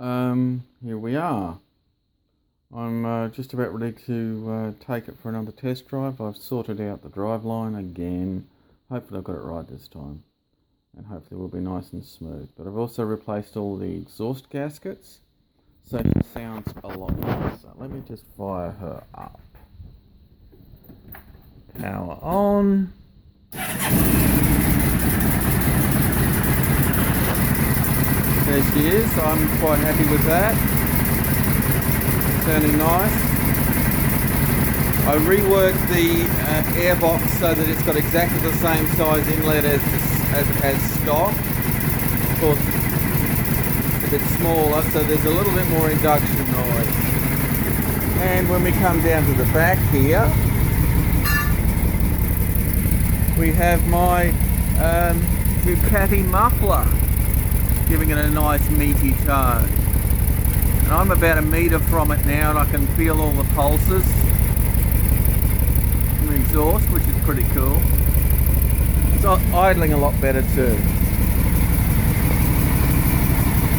Here we are. I'm just about ready to take it for another test drive. I've sorted out the driveline again. Hopefully I've got it right this time, and hopefully it will be nice and smooth. But I've also replaced all the exhaust gaskets, so it sounds a lot nicer. Let me just fire her up. Power on. There she is. I'm quite happy with that. Sounding nice. I reworked the airbox so that it's got exactly the same size inlet as it has stock. Of course, it's a bit smaller, so there's a little bit more induction noise. And when we come down to the back here, we have my Ducati muffler, giving it a nice meaty tone. And I'm about a metre from it now, and I can feel all the pulses from the exhaust, which is pretty cool. It's idling a lot better too.